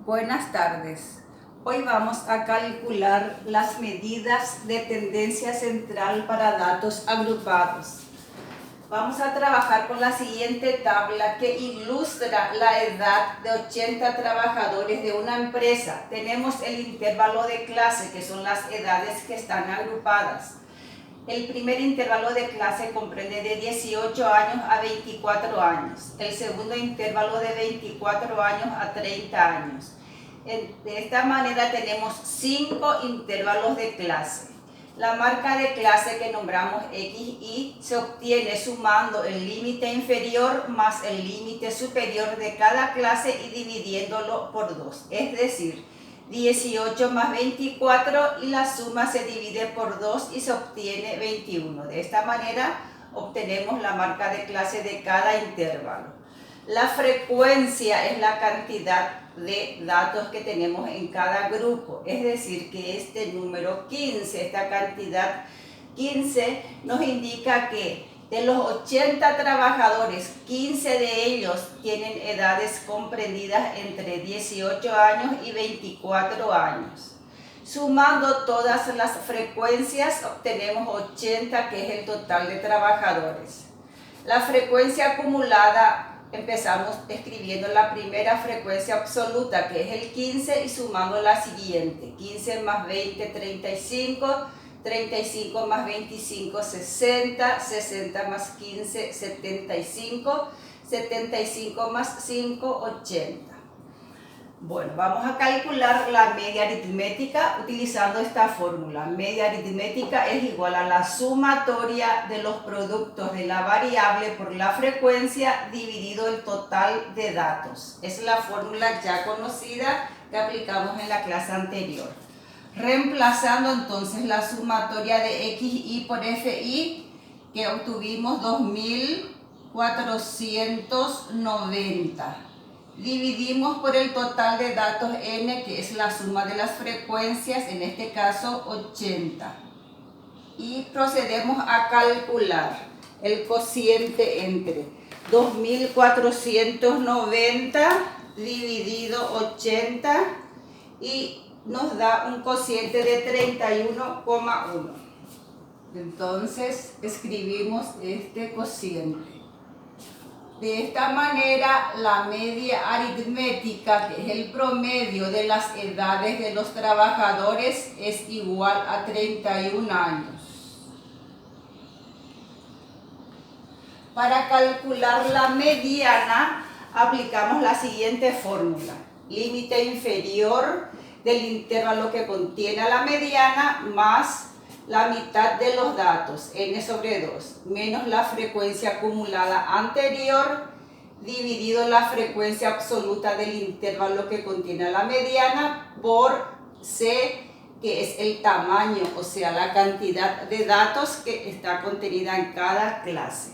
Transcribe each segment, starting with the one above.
Buenas tardes. Hoy vamos a calcular las medidas de tendencia central para datos agrupados. Vamos a trabajar con la siguiente tabla que ilustra la edad de 80 trabajadores de una empresa. Tenemos el intervalo de clase, que son las edades que están agrupadas. El primer intervalo de clase comprende de 18 años a 24 años. El segundo intervalo de 24 años a 30 años. De esta manera tenemos 5 intervalos de clase. La marca de clase que nombramos XY se obtiene sumando el límite inferior más el límite superior de cada clase y dividiéndolo por 2. Es decir, 18 más 24 y la suma se divide por 2 y se obtiene 21. De esta manera obtenemos la marca de clase de cada intervalo. La frecuencia es la cantidad de datos que tenemos en cada grupo, es decir, que este número 15, esta cantidad 15 nos indica que de los 80 trabajadores, 15 de ellos tienen edades comprendidas entre 18 años y 24 años. Sumando todas las frecuencias obtenemos 80, que es el total de trabajadores. La frecuencia acumulada, empezamos escribiendo la primera frecuencia absoluta, que es el 15, y sumando la siguiente: 15 más 20, 35, 35 más 25, 60, 60 más 15, 75, 75 más 5, 80. Bueno, vamos a calcular la media aritmética utilizando esta fórmula. Media aritmética es igual a la sumatoria de los productos de la variable por la frecuencia dividido el total de datos. Es la fórmula ya conocida que aplicamos en la clase anterior. Reemplazando entonces la sumatoria de XY por FY, que obtuvimos 2490. Dividimos por el total de datos n, que es la suma de las frecuencias, en este caso 80. Y procedemos a calcular el cociente entre 2490 dividido 80 y nos da un cociente de 31,1. Entonces escribimos este cociente. De esta manera, la media aritmética, que es el promedio de las edades de los trabajadores, es igual a 31 años. Para calcular la mediana, aplicamos la siguiente fórmula: límite inferior del intervalo que contiene la mediana más la mitad de los datos, n sobre 2, menos la frecuencia acumulada anterior, dividido la frecuencia absoluta del intervalo que contiene la mediana, por C, que es el tamaño, o sea, la cantidad de datos que está contenida en cada clase.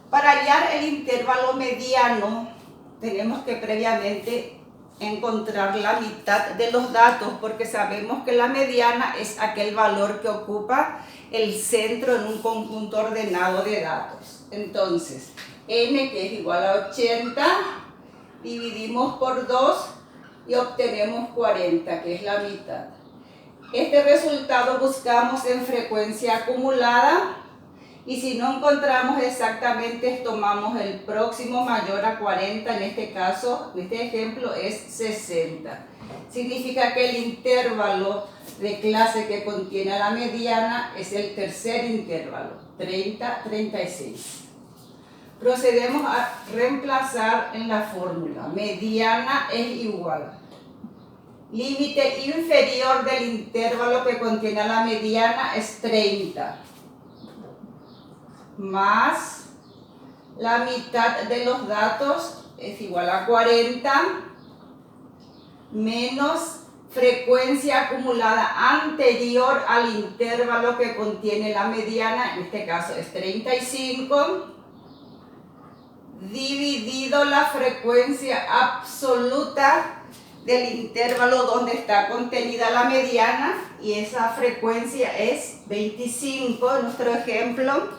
Para hallar el intervalo mediano, tenemos que previamente encontrar la mitad de los datos, porque sabemos que la mediana es aquel valor que ocupa el centro en un conjunto ordenado de datos. Entonces, n, que es igual a 80, dividimos por 2 y obtenemos 40, que es la mitad. Este resultado buscamos en frecuencia acumulada, y si no encontramos exactamente, tomamos el próximo mayor a 40, en este caso, en este ejemplo es 60. Significa que el intervalo de clase que contiene la mediana es el tercer intervalo, 30-36. Procedemos a reemplazar en la fórmula. Mediana es igual. Límite inferior del intervalo que contiene la mediana es 30. Más la mitad de los datos es igual a 40, menos frecuencia acumulada anterior al intervalo que contiene la mediana, en este caso es 35, dividido la frecuencia absoluta del intervalo donde está contenida la mediana, y esa frecuencia es 25. En nuestro ejemplo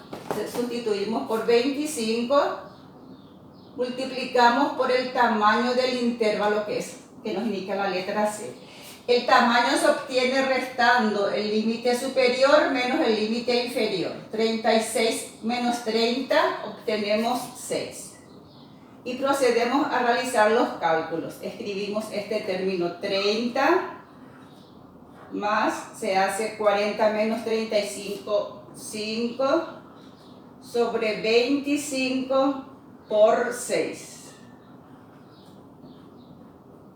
sustituimos por 25, multiplicamos por el tamaño del intervalo, que es que nos indica la letra C. El tamaño se obtiene restando el límite superior menos el límite inferior. 36 menos 30 obtenemos 6. Y procedemos a realizar los cálculos. Escribimos este término 30 más, se hace 40 menos 35, 5 sobre 25 por 6.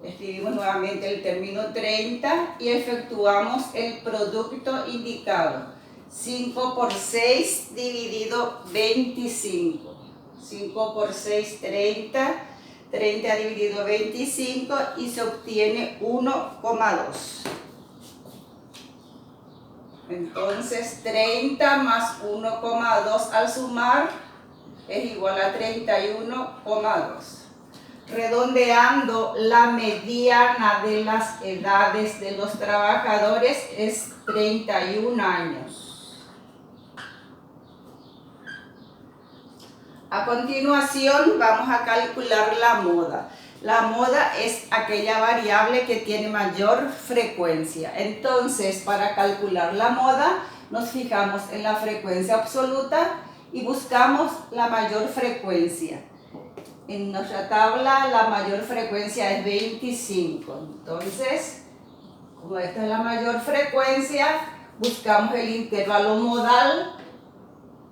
Escribimos nuevamente el término 30 y efectuamos el producto indicado. 5 por 6 dividido 25. 5 por 6, 30. 30 dividido 25 y se obtiene 1,2. Entonces 30 más 1,2 al sumar es igual a 31,2. Redondeando, la mediana de las edades de los trabajadores es 31 años. A continuación vamos a calcular la moda. La moda es aquella variable que tiene mayor frecuencia. Entonces, para calcular la moda, nos fijamos en la frecuencia absoluta y buscamos la mayor frecuencia. En nuestra tabla la mayor frecuencia es 25. Entonces, como esta es la mayor frecuencia, buscamos el intervalo modal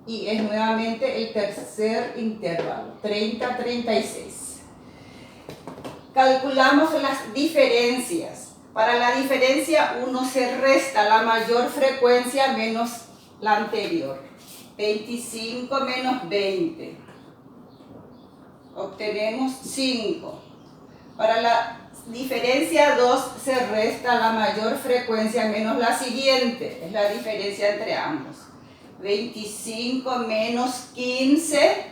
y es nuevamente el tercer intervalo, 30, 36. Calculamos las diferencias. Para la diferencia 1 se resta la mayor frecuencia menos la anterior. 25 menos 20. Obtenemos 5. Para la diferencia 2 se resta la mayor frecuencia menos la siguiente. Es la diferencia entre ambos. 25 menos 15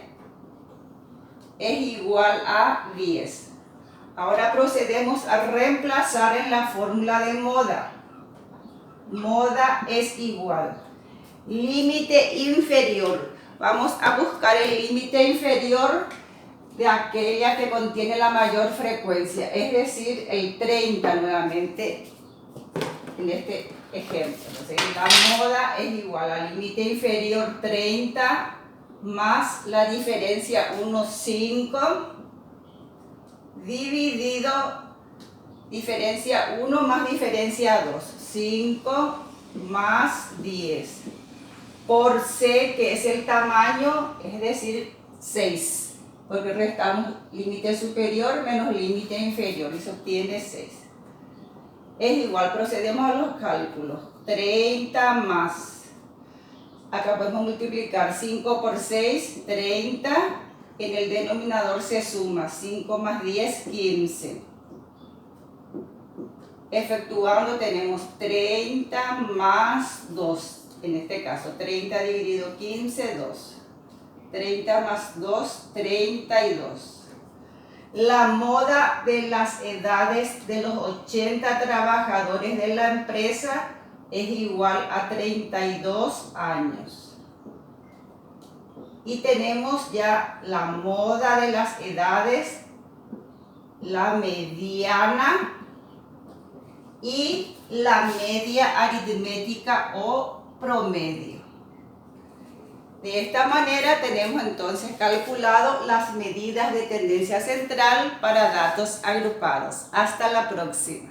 es igual a 10. Ahora procedemos a reemplazar en la fórmula de moda. Moda es igual. Límite inferior. Vamos a buscar el límite inferior de aquella que contiene la mayor frecuencia, es decir, el 30 nuevamente en este ejemplo. Entonces, la moda es igual al límite inferior 30 más la diferencia 1, 5 dividido diferencia 1 más diferencia 2, 5 más 10 por C, que es el tamaño, es decir, 6. Porque restamos límite superior menos límite inferior y se obtiene 6. Es igual, procedemos a los cálculos. 30 más, acá podemos multiplicar 5 por 6, 30. En el denominador se suma 5 más 10, 15. Efectuando tenemos 30 más 2. En este caso, 30 dividido 15, 2. 30 más 2, 32. La moda de las edades de los 80 trabajadores de la empresa es igual a 32 años. Y tenemos ya la moda de las edades, la mediana y la media aritmética o promedio. De esta manera tenemos entonces calculado las medidas de tendencia central para datos agrupados. Hasta la próxima.